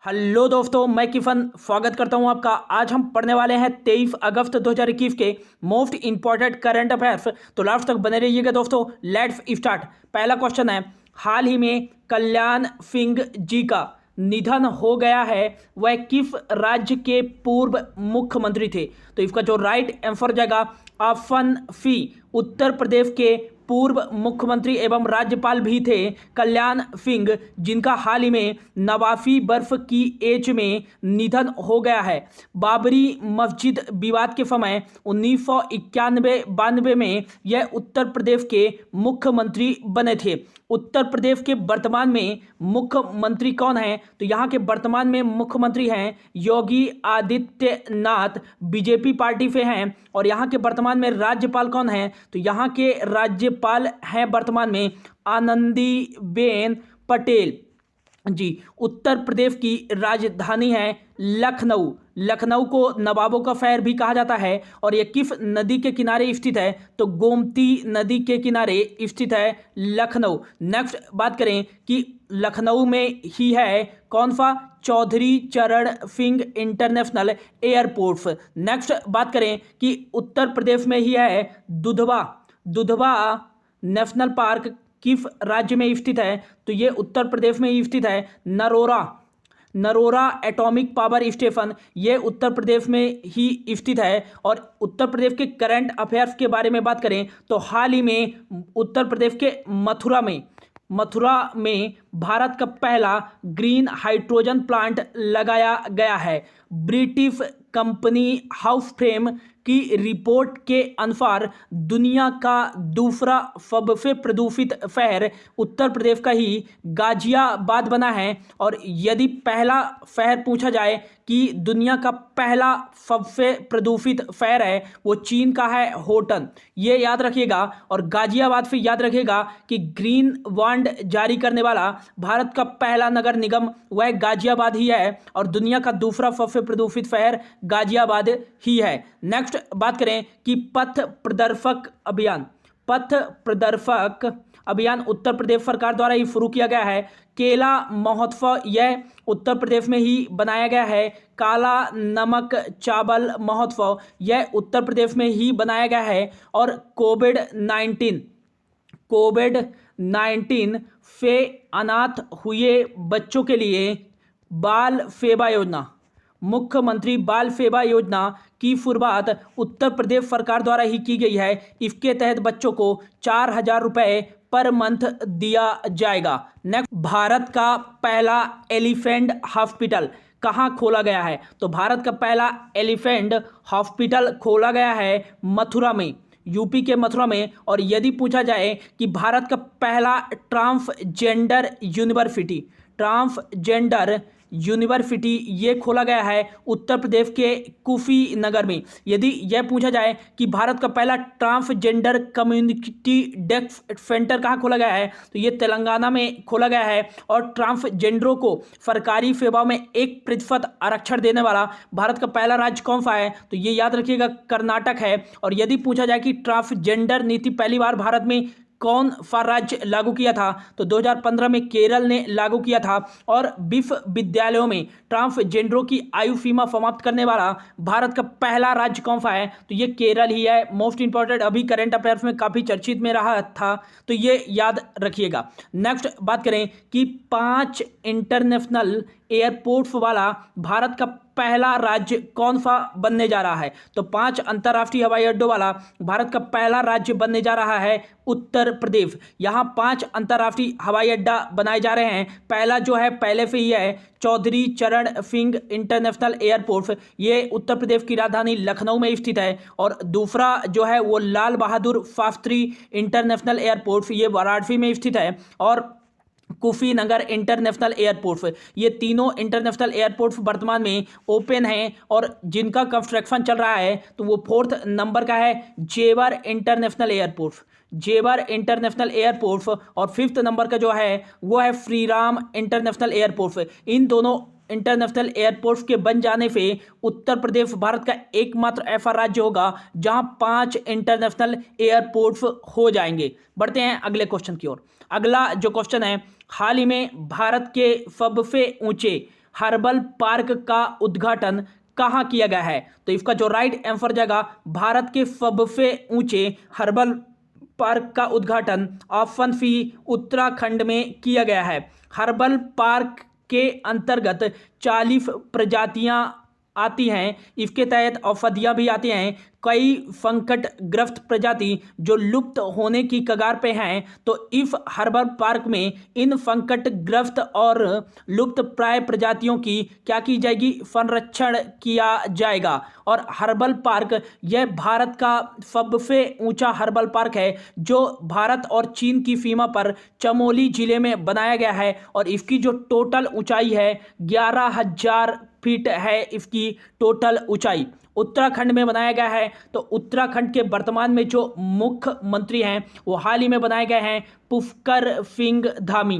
Hello दोस्तों, मैं किफन स्वागत करता हूं आपका। आज हम पढ़ने वाले हैं 23 अगस्त 2021 के मोस्ट इंपॉर्टेंट करंट अफेयर्स। तो लास्ट तक बने रहिएगा दोस्तों। Let's start. पहला क्वेश्चन है, हाल ही में कल्याण सिंह जी का निधन हो गया है, वह किस राज्य के पूर्व मुख्यमंत्री थे? तो इसका जो राइट आंसर जाएगा ऑप्शन सी, उत्तर प्रदेश के पूर्व मुख्यमंत्री एवं राज्यपाल भी थे कल्याण सिंह, जिनका हाल ही में 89 वर्ष की एज में निधन हो गया है। बाबरी मस्जिद विवाद के समय 1991-92 में यह उत्तर प्रदेश के मुख्यमंत्री बने थे। उत्तर प्रदेश के वर्तमान में मुख्यमंत्री कौन हैं? तो यहाँ के वर्तमान में मुख्यमंत्री हैं योगी आदित्यनाथ, बीजेपी पार्टी से हैं। और यहाँ के वर्तमान में राज्यपाल कौन हैं? तो यहाँ के राज्यपाल हैं वर्तमान में आनंदीबेन पटेल जी। उत्तर प्रदेश की राजधानी है लखनऊ। लखनऊ को नवाबों का शहर भी कहा जाता है। और यह किस नदी के किनारे स्थित है? तो गोमती नदी के किनारे स्थित है लखनऊ। नेक्स्ट बात करें कि लखनऊ में ही है कौन सा? चौधरी चरण सिंह इंटरनेशनल एयरपोर्ट। नेक्स्ट बात करें कि उत्तर प्रदेश में ही है दुधवा नेशनल पार्क किस राज्य में स्थित है? तो ये उत्तर प्रदेश में ही स्थित है। नरोरा एटॉमिक पावर स्टेशन ये उत्तर प्रदेश में ही स्थित है। और उत्तर प्रदेश के करंट अफेयर्स के बारे में बात करें तो हाल ही में उत्तर प्रदेश के मथुरा में भारत का पहला ग्रीन हाइड्रोजन प्लांट लगाया गया है। ब्रिटिश कंपनी हाउस फ्रेम की रिपोर्ट के अनुसार दुनिया का दूसरा सबसे प्रदूषित शहर उत्तर प्रदेश का ही गाजियाबाद बना है। और यदि पहला शहर पूछा जाए कि दुनिया का पहला सबसे प्रदूषित शहर है, वो चीन का है होटन। ये याद रखिएगा। और गाजियाबाद से याद रखिएगा कि ग्रीन बॉन्ड जारी करने वाला भारत का पहला नगर निगम वह गाजियाबाद ही है। और दुनिया का दूसरा सबसे प्रदूषित शहर गाजियाबाद ही है। नेक्स्ट बात करें कि पथ प्रदर्शक अभियान उत्तर प्रदेश सरकार द्वारा ही शुरू किया गया है। केला महोत्सव यह उत्तर प्रदेश में ही बनाया गया है। काला नमक चावल महोत्सव यह उत्तर प्रदेश में ही बनाया गया है। और कोविड-19 से अनाथ हुए बच्चों के लिए बाल सेवा योजना, मुख्यमंत्री बाल सेवा योजना की शुरुआत उत्तर प्रदेश सरकार द्वारा ही की गई है। इसके तहत बच्चों को 4,000 रुपये पर मंथ दिया जाएगा। नेक्स्ट, भारत का पहला एलिफेंट हॉस्पिटल कहाँ खोला गया है? तो भारत का पहला एलिफेंट हॉस्पिटल खोला गया है मथुरा में, यूपी के मथुरा में। और यदि पूछा जाए कि भारत का पहला ट्रांसजेंडर यूनिवर्सिटी ये खोला गया है उत्तर प्रदेश के कुशीनगर में। यदि यह पूछा जाए कि भारत का पहला ट्रांसजेंडर कम्युनिटी डेस्क सेंटर कहाँ खोला गया है, तो ये तेलंगाना में खोला गया है। और ट्रांसजेंडरों को सरकारी सेवाओं में 1% आरक्षण देने वाला भारत का पहला राज्य कौन सा है? तो ये याद रखिएगा, कर्नाटक है। और यदि पूछा जाए कि ट्रांसजेंडर नीति पहली बार भारत में कौन सा राज्य लागू किया था, तो 2015 में केरल ने लागू किया था। और विश्वविद्यालयों में ट्रांसजेंडरों की आयु सीमा समाप्त करने वाला भारत का पहला राज्य कौन सा है? तो ये केरल ही है। मोस्ट इंपॉर्टेंट, अभी करंट अफेयर्स में काफ़ी चर्चित में रहा था, तो ये याद रखिएगा। नेक्स्ट बात करें कि 5 इंटरनेशनल एयरपोर्ट्स वाला भारत का पहला राज्य कौन सा बनने जा रहा है? तो 5 अंतर्राष्ट्रीय हवाई अड्डों वाला भारत का पहला राज्य बनने जा रहा है उत्तर प्रदेश। यहाँ 5 अंतर्राष्ट्रीय हवाई अड्डा बनाए जा रहे हैं। पहला जो है पहले से ही है चौधरी चरण सिंह इंटरनेशनल एयरपोर्ट, ये उत्तर प्रदेश की राजधानी लखनऊ में स्थित है। और दूसरा जो है वो लाल बहादुर शास्त्री इंटरनेशनल एयरपोर्ट, ये वाराणसी में स्थित है। और कुशीनगर इंटरनेशनल एयरपोर्ट, ये तीनों इंटरनेशनल एयरपोर्ट्स वर्तमान में ओपन हैं। और जिनका कंस्ट्रक्शन चल रहा है तो वो 4th नंबर का है जेवर इंटरनेशनल एयरपोर्ट। और 5th नंबर का जो है वो है श्रीराम इंटरनेशनल एयरपोर्ट। इन दोनों इंटरनेशनल एयरपोर्ट्स के बन जाने से उत्तर प्रदेश भारत का एकमात्र ऐसा राज्य होगा जहां 5 इंटरनेशनल एयरपोर्ट्स हो जाएंगे। बढ़ते हैं अगले क्वेश्चन की ओर। अगला जो क्वेश्चन है, हाल ही में भारत के सबसे ऊंचे हर्बल पार्क का उद्घाटन कहाँ किया गया है? तो इसका जो राइट आंसर जाएगा भारत के सबसे ऊंचे हर्बल पार्क का उद्घाटन ऑप्शन सी उत्तराखंड में किया गया है। हर्बल पार्क के अंतर्गत 40 प्रजातियां आती हैं। इसके तहत औषधियाँ भी आती हैं। कई संकटग्रस्त प्रजाति जो लुप्त होने की कगार पे हैं, तो इस हर्बल पार्क में इन संकटग्रस्त और लुप्त प्राय प्रजातियों की क्या की जाएगी? संरक्षण किया जाएगा। और हर्बल पार्क यह भारत का सबसे ऊंचा हर्बल पार्क है जो भारत और चीन की सीमा पर चमोली जिले में बनाया गया है और इसकी जो टोटल ऊंचाई है 11,000 फीट है। इसकी टोटल ऊंचाई उत्तराखंड में बनाया गया है। तो उत्तराखंड के वर्तमान में जो मुख्यमंत्री हैं वो हाल ही में बनाए गए हैं पुष्कर सिंह धामी।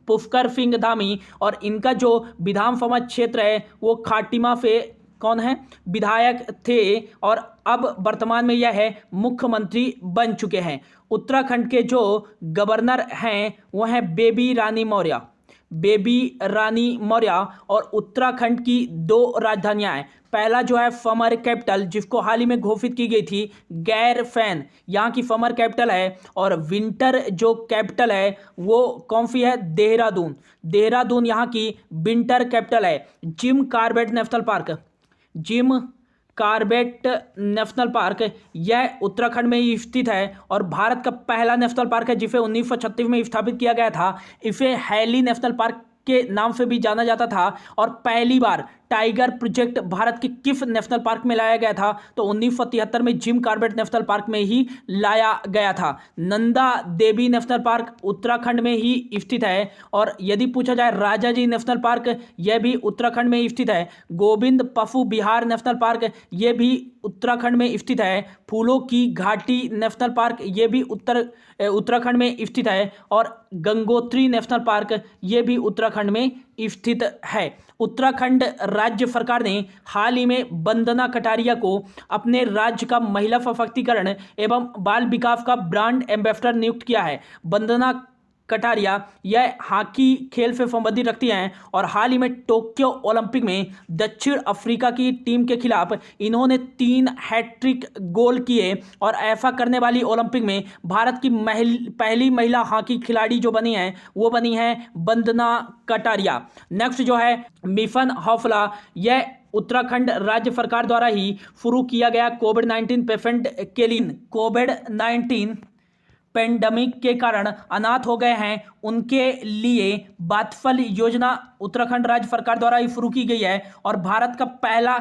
पुष्कर सिंह धामी और इनका जो विधानसभा क्षेत्र है वो खाटिमा से कौन है? विधायक थे और अब वर्तमान में यह है मुख्यमंत्री बन चुके हैं। उत्तराखंड के जो गवर्नर हैं वो हैं बेबी रानी मौर्य। बेबी रानी मौर्य। और उत्तराखंड की 2 राजधानियां हैं। पहला जो है समर कैपिटल जिसको हाल ही में घोषित की गई थी गैरफैन, यहाँ की समर कैपिटल है। और विंटर जो कैपिटल है वो कौन सी है? देहरादून। देहरादून यहाँ की विंटर कैपिटल है। Jim Corbett national park, Jim Corbett national park यह उत्तराखंड में ही स्थित है और भारत का पहला नेशनल पार्क है जिसे 1936 में स्थापित किया गया था। इसे हैली नेशनल पार्क के नाम से भी जाना जाता था। और पहली बार टाइगर प्रोजेक्ट भारत के किस नेशनल पार्क में लाया गया था? तो 1973 में जिम कॉर्बेट नेशनल पार्क में ही लाया गया था। नंदा देवी नेशनल पार्क उत्तराखंड में ही स्थित है। और यदि पूछा जाए राजा जी नेशनल पार्क, यह भी उत्तराखंड में स्थित है। गोविंद पशु विहार नेशनल पार्क यह भी उत्तराखंड में स्थित है। फूलों की घाटी नेशनल पार्क यह भी उत्तराखंड में स्थित है। और गंगोत्री नेशनल पार्क यह भी उत्तराखंड में स्थित है। उत्तराखंड राज्य सरकार ने हाल ही में वंदना कटारिया को अपने राज्य का महिला सशक्तिकरण एवं बाल विकास का ब्रांड एम्बेसडर नियुक्त किया है। वंदना कटारिया यह हॉकी खेल से संबंधित रखती हैं और हाल ही में टोक्यो ओलंपिक में दक्षिण अफ्रीका की टीम के खिलाफ इन्होंने 3 हैट्रिक गोल किए और ऐसा करने वाली ओलंपिक में भारत की पहली महिला हॉकी खिलाड़ी जो बनी है वो बनी है वंदना कटारिया। नेक्स्ट जो है मिशन हौसला, यह उत्तराखंड राज्य सरकार द्वारा ही शुरू किया गया कोविड-19 पेशेंट के लिए कोविड-19 पेंडेमिक के कारण अनाथ हो गए हैं उनके लिए बातफल योजना उत्तराखंड राज्य सरकार द्वारा ही शुरू की गई है। और भारत का पहला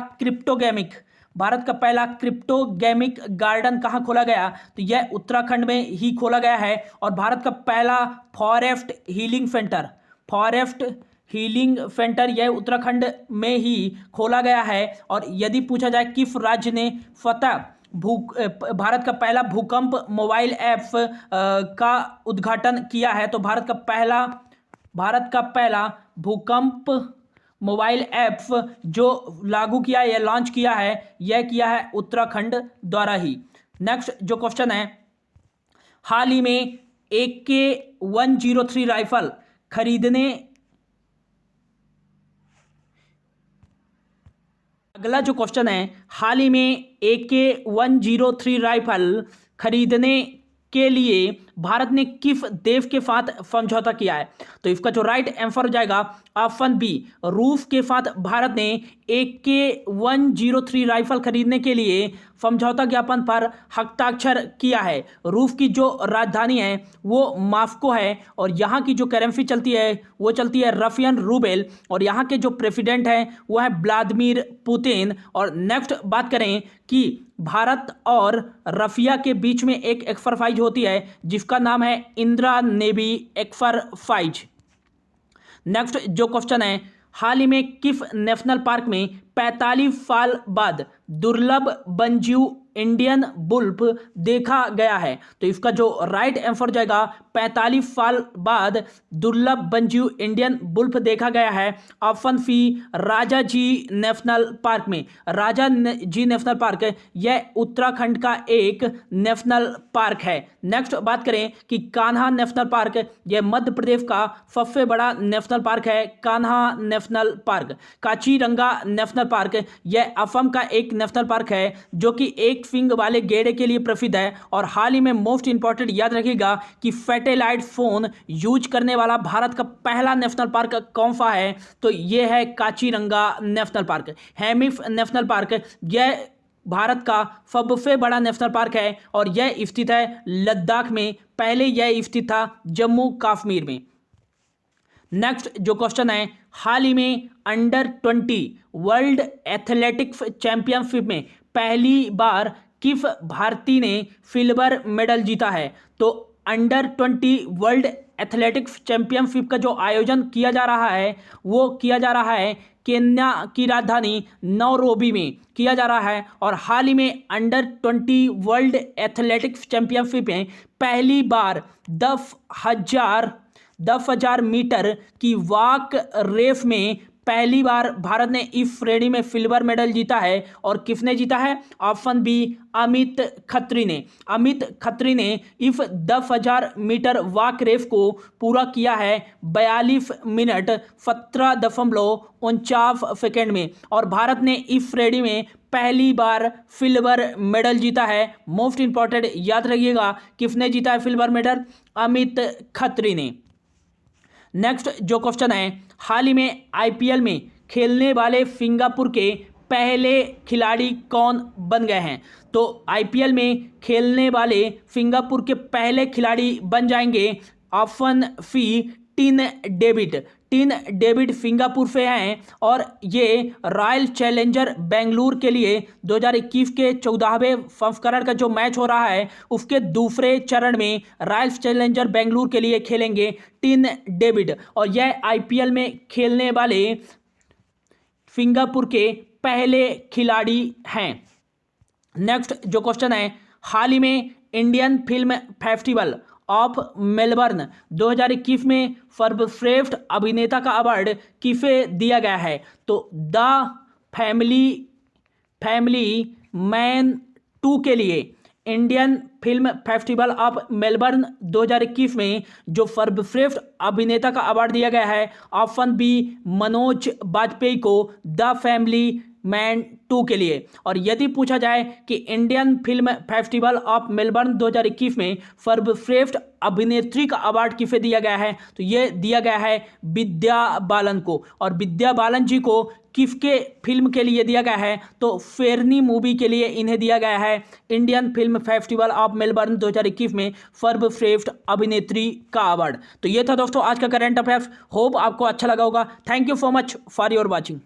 क्रिप्टोगेमिक गार्डन कहाँ खोला गया? तो यह उत्तराखंड में ही खोला गया है। और भारत का पहला फॉरेस्ट हीलिंग सेंटर यह उत्तराखंड में ही खोला गया है। और यदि पूछा जाए किस राज्य ने भारत का पहला भूकंप मोबाइल ऐप का उद्घाटन किया है? तो भारत का पहला भूकंप मोबाइल ऐप जो लागू किया है या लॉन्च किया है यह किया है उत्तराखंड द्वारा ही। नेक्स्ट जो क्वेश्चन है, हाल ही में AK-103 राइफल खरीदने, अगला जो क्वेश्चन है, हाल ही में AK-103 राइफल खरीदने के लिए भारत ने किस देश के साथ समझौता किया है? तो इसका जो राइट आंसर हो जाएगा ऑप्शन बी, रूस के साथ भारत ने AK-103 राइफल खरीदने के लिए समझौता ज्ञापन पर हस्ताक्षर किया है। रूस की जो राजधानी है वो मॉस्को है और यहाँ की जो करेंसी चलती है वो चलती है रशियन रूबेल और यहाँ के जो प्रेसिडेंट हैं वो है व्लादिमीर पुतिन। और नेक्स्ट बात करें कि भारत और रशिया के बीच में एक एक्सरसाइज होती है जिसका नाम है इंदिरा नेवी एक्सरसाइज। नेक्स्ट जो क्वेश्चन है, हाल ही में किस नेशनल पार्क में 45 साल बाद दुर्लभ वन्यजीव इंडियन बुल्फ देखा गया है? तो इसका जो राइट आंसर जाएगा 45 साल बाद दुर्लभ वन्यजीव इंडियन बुल्फ देखा गया है। ऑप्शन सी राजा जी नेशनल पार्क में। राजा जी नेशनल पार्क यह उत्तराखंड का एक नेशनल पार्क है। नेक्स्ट बात करें कि कान्हा नेशनल पार्क, यह मध्य प्रदेश का सबसे बड़ा नेशनल पार्क है, Kanha national park. Kaziranga national park यह असम का एक नेशनल पार्क है जो कि एक सींग वाले गैंडे के लिए प्रसिद्ध है। और हाल ही में मोस्ट इंपॉर्टेंट याद रखिएगा कि सैटेलाइट फोन यूज करने वाला भारत का पहला नेशनल पार्क कौन सा है? तो यह है Kaziranga national park. Hemis national park यह भारत का सबसे बड़ा नेशनल पार्क है और यह स्थित है लद्दाख में। पहले यह स्थित था जम्मू कश्मीर में। नेक्स्ट जो क्वेश्चन है, हाल ही में अंडर-20 वर्ल्ड एथलेटिक्स चैंपियनशिप में पहली बार किस भारतीय ने सिल्वर मेडल जीता है? तो अंडर-20 वर्ल्ड एथलेटिक्स चैंपियनशिप का जो आयोजन किया जा रहा है वो किया जा रहा है केन्या की राजधानी नैरोबी में किया जा रहा है। और हाल ही में अंडर-20 वर्ल्ड एथलेटिक्स चैंपियनशिप में पहली बार 10,000 मीटर की वॉक रेस में पहली बार भारत ने इस श्रेणी में सिल्वर मेडल जीता है। और किसने जीता है? ऑप्शन बी अमित खत्री ने। अमित खत्री ने इस 10,000 मीटर वॉक रेस को पूरा किया है 42 मिनट 17.49 सेकेंड में। और भारत ने इस श्रेणी में पहली बार सिल्वर मेडल जीता है। मोस्ट इंपॉर्टेंट याद रखिएगा किसने जीता है सिल्वर मेडल? अमित खत्री ने। नेक्स्ट जो क्वेश्चन है, हाल ही में आईपीएल में खेलने वाले सिंगापुर के पहले खिलाड़ी कौन बन गए हैं? तो आईपीएल में खेलने वाले सिंगापुर के पहले खिलाड़ी बन जाएंगे option C Tin David. Tin David Singapore से हैं और ये रॉयल चैलेंजर बेंगलुरु के लिए 2021 के 14वें संस्करण का जो मैच हो रहा है उसके दूसरे चरण में रॉयल चैलेंजर बेंगलुरु के लिए खेलेंगे टिन डेविड। और यह आईपीएल में खेलने वाले सिंगापुर के पहले खिलाड़ी हैं। नेक्स्ट जो क्वेश्चन है, हाल ही में Indian film festival of Melbourne 2021 में सर्वश्रेष्ठ अभिनेता का अवार्ड किसे दिया गया है? तो द फैमिली मैन 2 के लिए Indian film festival of Melbourne 2021 में जो सर्वश्रेष्ठ अभिनेता का अवार्ड दिया गया है ऑप्शन बी मनोज बाजपेयी को द फैमिली मैन 2 के लिए। और यदि पूछा जाए कि Indian film festival of Melbourne 2021 में सर्वश्रेष्ठ अभिनेत्री का अवार्ड किसे दिया गया है? तो ये दिया गया है विद्या बालन को। और विद्या बालन जी को किसके फिल्म के लिए दिया गया है? तो फेरनी मूवी के लिए इन्हें दिया गया है Indian film festival of Melbourne 2021 में सर्वश्रेष्ठ अभिनेत्री का अवार्ड। तो ये था दोस्तों आज का करंट अफेयर्स। होप आपको अच्छा लगा होगा। Thank you so much for your watching.